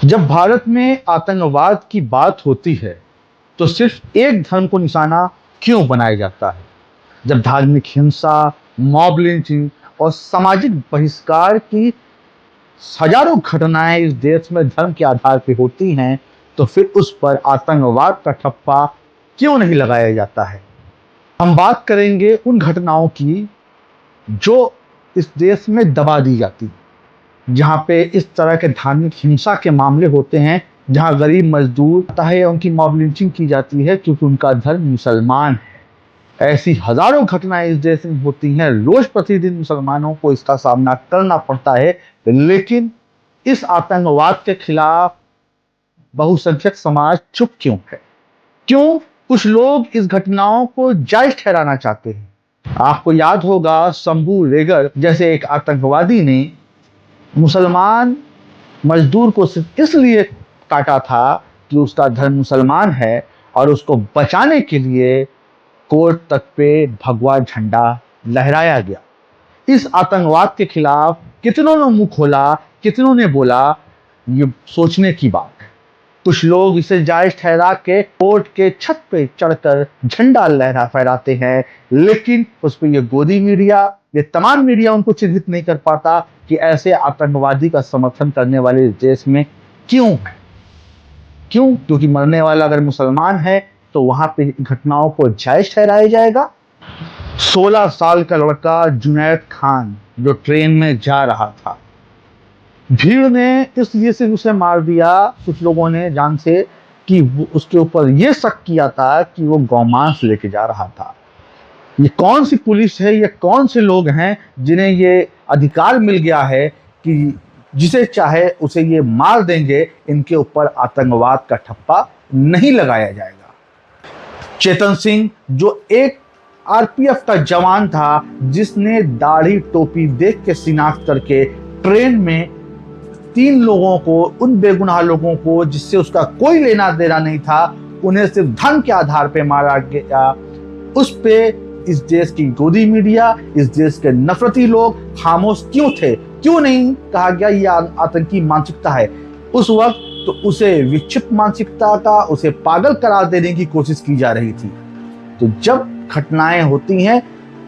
जब भारत में आतंकवाद की बात होती है तो सिर्फ एक धर्म को निशाना क्यों बनाया जाता है? जब धार्मिक हिंसा, मॉब लिंचिंग और सामाजिक बहिष्कार की हजारों घटनाएं इस देश में धर्म के आधार पर होती हैं, तो फिर उस पर आतंकवाद का ठप्पा क्यों नहीं लगाया जाता है? हम बात करेंगे उन घटनाओं की जो इस देश में दबा दी जाती है, जहाँ पे इस तरह के धार्मिक हिंसा के मामले होते हैं, जहाँ गरीब मजदूर है उनकी मॉब लिंचिंग की जाती है क्योंकि उनका धर्म मुसलमान है। ऐसी हजारों घटनाएं इस देश में होती हैं, रोज प्रतिदिन मुसलमानों को इसका सामना करना पड़ता है। लेकिन इस आतंकवाद के खिलाफ बहुसंख्यक समाज चुप क्यों है? क्यों कुछ लोग इस घटनाओं को जायज ठहराना चाहते हैं? आपको याद होगा, शंभू रेगर जैसे एक आतंकवादी ने मुसलमान मजदूर को सिर्फ इसलिए काटा था कि उसका धर्म मुसलमान है और उसको बचाने के लिए कोर्ट तक पे भगवा झंडा लहराया गया। इस आतंकवाद के खिलाफ कितनों ने मुंह खोला, कितनों ने बोला, ये सोचने की बात है। कुछ लोग इसे जायज ठहरा के कोर्ट के छत पे चढ़कर झंडा लहरा फहराते हैं, लेकिन उस पर ये गोदी मीडिया, ये तमाम मीडिया उनको चिन्हित नहीं कर पाता कि ऐसे आतंकवादी का समर्थन करने वाले देश में क्यों है। क्यों? क्योंकि मरने वाला अगर मुसलमान है तो वहां पे घटनाओं को जायज ठहराया जाएगा। 16 साल का लड़का जुनैद खान जो ट्रेन में जा रहा था, भीड़ ने इसलिए से उसे मार दिया, कुछ लोगों ने जान से, कि उसके ऊपर यह शक किया था कि वो गौमांस लेके जा रहा था। ये कौन सी पुलिस है, ये कौन से लोग हैं जिन्हें ये अधिकार मिल गया है कि जिसे चाहे उसे ये मार देंगे, इनके ऊपर आतंकवाद का ठप्पा नहीं लगाया जाएगा। चेतन सिंह जो एक आरपीएफ का जवान था, जिसने दाढ़ी टोपी देख के शिनाख्त करके ट्रेन में 3 लोगों को, उन बेगुनाह लोगों को जिससे उसका कोई लेना देना नहीं था, उन्हें सिर्फ धन के आधार पे मारा गया, उस पे इस देश की गोदी मीडिया, इस देश के नफरती लोग खामोश क्यों थे? क्यों नहीं कहा गया ये आतंकी मानसिकता है? उस वक्त तो उसे विक्षिप्त मानसिकता का, उसे पागल करार देने की कोशिश की जा रही थी। तो जब घटनाएं होती हैं,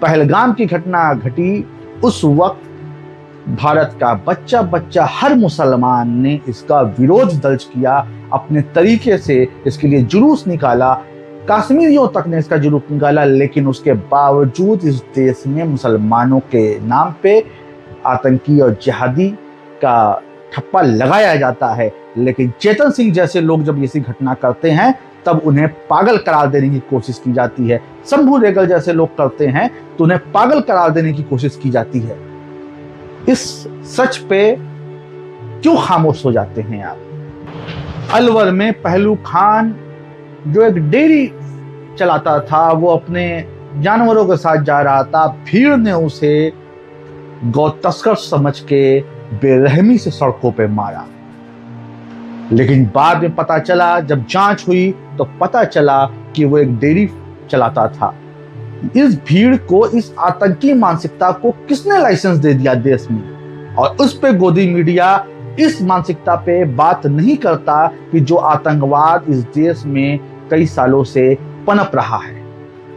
पहलगाम की घटना घटी, उस वक्त भारत का बच्चा बच्चा हर मुसलमान ने इसका विरोध दर्ज किया, अपने तरीके से इसके लिए जुलूस निकाला, कश्मीरियों तक ने इसका जुलूस निकाला। लेकिन उसके बावजूद इस देश में मुसलमानों के नाम पे आतंकी और जिहादी का ठप्पा लगाया जाता है। लेकिन चेतन सिंह जैसे लोग जब ऐसी घटना करते हैं, तब उन्हें पागल करार देने की कोशिश की जाती है। शंभू रेगर जैसे लोग करते हैं तो उन्हें पागल करार देने की कोशिश की जाती है। इस सच पे क्यों खामोश हो जाते हैं आप? अलवर में पहलू खान जो एक डेयरी चलाता था, वो अपने जानवरों के साथ जा रहा था, भीड़ ने उसे गौ तस्कर समझ के बेरहमी से सड़कों पे मारा। लेकिन बाद में पता चला, जब जांच हुई तो पता चला कि वो एक डेयरी चलाता था। इस भीड़ को, इस आतंकी मानसिकता को किसने लाइसेंस दे दिया देश में? और उस पे गोदी मीडिया इस मानसिकता पे बात नहीं करता कि जो आतंकवाद इस देश में कई सालों से पनप रहा है।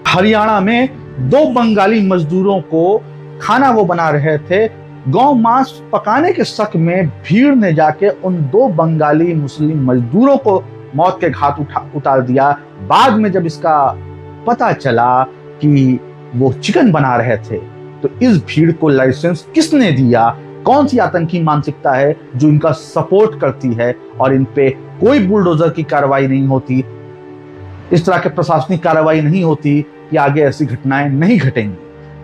हरियाणा में 2 बंगाली मजदूरों को खाना वो बना रहे थे, गौ मांस पकाने के शक में भीड़ ने जाके उन 2 बंगाली मुस्लिम मजदूरों को मौत के घाट उतार दिया। बाद में जब इसका पता चला कि वो चिकन बना रहे थे, तो इस भीड़ को लाइसेंस किसने दिया? कौन सी आतंकी मानसिकता है जो इनका सपोर्ट करती है और इन पे कोई बुलडोजर की कार्रवाई नहीं होती, इस तरह के प्रशासनिक कार्रवाई नहीं होती कि आगे ऐसी घटनाएं नहीं घटेंगी?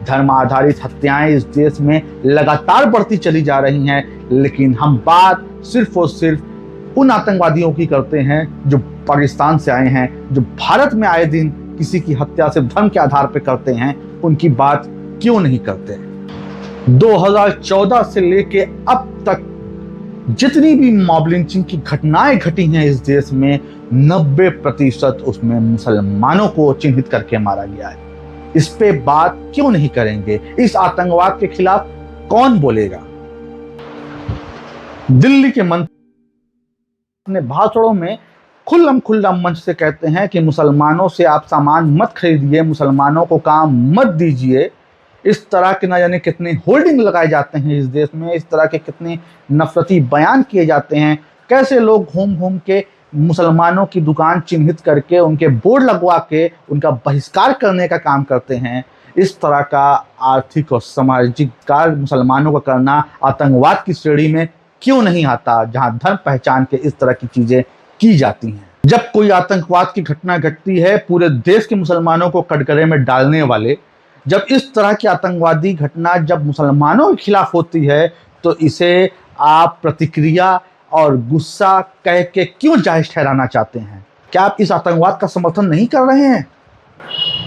धर्म आधारित हत्याएं इस देश में लगातार बढ़ती चली जा रही हैं, लेकिन हम बात सिर्फ और सिर्फ उन आतंकवादियों की करते हैं जो पाकिस्तान से आए हैं, जो भारत में आए दिन किसी की हत्या सिर्फ धर्म के आधार पर करते हैं। उनकी बात क्यों नहीं करते? 2014 से लेके अब तक जितनी भी मॉब लिंचिंग की घटनाएं घटी हैं इस देश में, 90% उसमें मुसलमानों को चिन्हित करके मारा गया है। इस पे बात क्यों नहीं करेंगे? इस आतंकवाद के खिलाफ कौन बोलेगा? दिल्ली के मंत्री अपने भाषणों में खुल्लम खुल्ला मंच से कहते हैं कि मुसलमानों से आप सामान मत खरीदिए, मुसलमानों को काम मत दीजिए। इस तरह के न जाने कितने होर्डिंग लगाए जाते हैं इस देश में, इस तरह के कितने नफरती बयान किए जाते हैं। कैसे लोग घूम घूम के मुसलमानों की दुकान चिन्हित करके उनके बोर्ड लगवा के उनका बहिष्कार करने का काम करते हैं। इस तरह का आर्थिक और सामाजिक कार्य मुसलमानों का करना आतंकवाद की श्रेणी में क्यों नहीं आता, जहां धर्म पहचान के इस तरह की चीजें की जाती हैं। जब कोई आतंकवाद की घटना घटती है, पूरे देश के मुसलमानों को कटघरे में डालने वाले, जब इस तरह की आतंकवादी घटना जब मुसलमानों के खिलाफ होती है, तो इसे आप प्रतिक्रिया और गुस्सा कह के क्यों जायज ठहराना चाहते हैं? क्या आप इस आतंकवाद का समर्थन नहीं कर रहे हैं?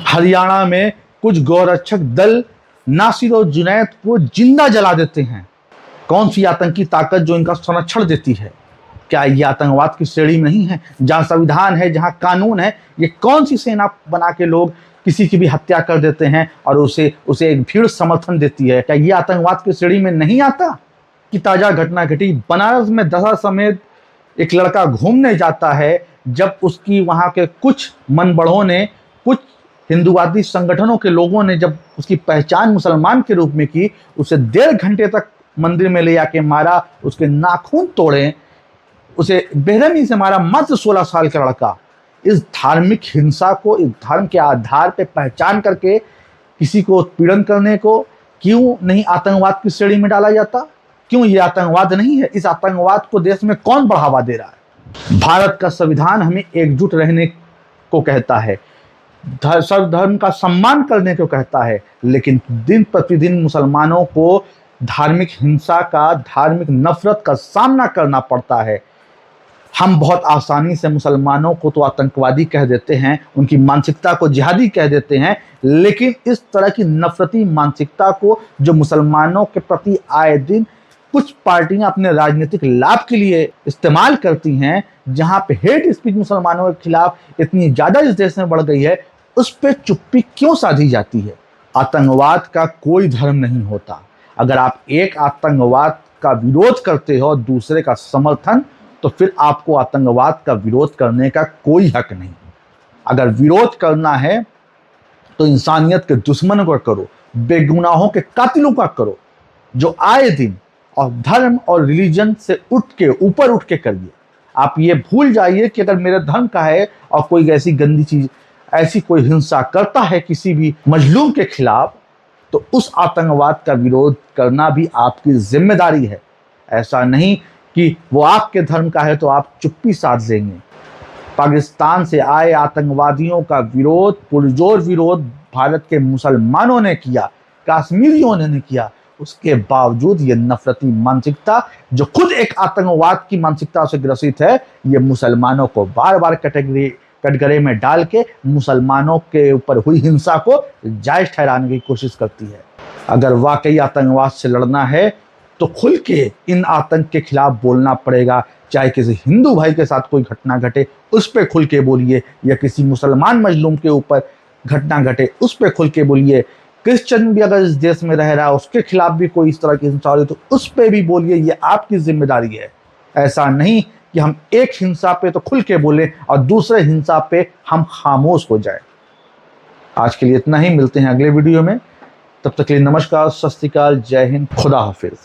हरियाणा में कुछ गौरक्षक दल नासिर और जुनैद को जिंदा जला देते हैं। कौन सी आतंकी ताकत जो इनका संरक्षण देती है? क्या ये आतंकवाद की श्रेणी नहीं है? जहां संविधान है, जहां कानून है, ये कौन सी सेना बना के लोग किसी की भी हत्या कर देते हैं और उसे एक भीड़ समर्थन देती है? क्या ये आतंकवाद की श्रेणी में नहीं आता? कि ताजा घटना घटी बनारस में, दशहरा समेत एक लड़का घूमने जाता है, जब उसकी वहां के कुछ मनबड़ों ने, कुछ हिंदूवादी संगठनों के लोगों ने जब उसकी पहचान मुसलमान के रूप में की, उसे 1.5 घंटे तक मंदिर में ले जाके मारा, उसके नाखून तोड़े, उसे बेरहमी से मारा। मात्र 16 साल का लड़का। इस धार्मिक हिंसा को, इस धर्म के आधार पर पहचान करके किसी को उत्पीड़न करने को क्यों नहीं आतंकवाद की श्रेणी में डाला जाता? क्यों ये आतंकवाद नहीं है? इस आतंकवाद को देश में कौन बढ़ावा दे रहा है? भारत का संविधान हमें एकजुट रहने को कहता है, सर्वधर्म का सम्मान करने को कहता है, लेकिन दिन प्रतिदिन मुसलमानों को धार्मिक हिंसा का, धार्मिक नफरत का सामना करना पड़ता है। हम बहुत आसानी से मुसलमानों को तो आतंकवादी कह देते हैं, उनकी मानसिकता को जिहादी कह देते हैं, लेकिन इस तरह की नफरती मानसिकता को जो मुसलमानों के प्रति आए दिन कुछ पार्टियां अपने राजनीतिक लाभ के लिए इस्तेमाल करती हैं, जहां पे हेट स्पीच मुसलमानों के खिलाफ इतनी ज्यादा इस देश में बढ़ गई है, उस पर चुप्पी क्यों साधी जाती है? आतंकवाद का कोई धर्म नहीं होता। अगर आप एक आतंकवाद का विरोध करते हो और दूसरे का समर्थन, तो फिर आपको आतंकवाद का विरोध करने का कोई हक नहीं। अगर विरोध करना है तो इंसानियत के दुश्मनों का करो, बेगुनाहों के कातिलों का करो, जो आए दिन और धर्म और रिलीजन से ऊपर उठ के करिए। आप ये भूल जाइए कि अगर मेरे धर्म का है और कोई ऐसी गंदी चीज, ऐसी कोई हिंसा करता है किसी भी मजलूम के खिलाफ, तो उस आतंकवाद का विरोध करना भी आपकी जिम्मेदारी है। ऐसा नहीं कि वो आपके धर्म का है तो आप चुप्पी साध देंगे। पाकिस्तान से आए आतंकवादियों का विरोध, पुरजोर विरोध भारत के मुसलमानों ने किया, कश्मीरियों ने किया। उसके बावजूद ये नफरती मानसिकता, जो खुद एक आतंकवाद की मानसिकता से ग्रसित है, ये मुसलमानों को बार बार कटघरे में डाल के मुसलमानों के ऊपर हुई हिंसा को जायज ठहराने की कोशिश करती है। अगर वाकई आतंकवाद से लड़ना है तो खुल के इन आतंक के खिलाफ बोलना पड़ेगा। चाहे किसी हिंदू भाई के साथ कोई घटना घटे, उस पर खुल के बोलिए, या किसी मुसलमान मजलूम के ऊपर घटना घटे, उस पर खुल के बोलिए। क्रिश्चियन भी अगर इस देश में रह रहा है, उसके खिलाफ भी कोई इस तरह की हिंसा हो रही तो उस पर भी बोलिए। ये आपकी जिम्मेदारी है। ऐसा नहीं कि हम एक हिंसा पे तो खुल के बोलें और दूसरे हिंसा पे हम खामोश हो जाए। आज के लिए इतना ही, मिलते हैं अगले वीडियो में। तब तक के लिए नमस्कार, सत श्री अकाल, जय हिंद, खुदा हाफिज।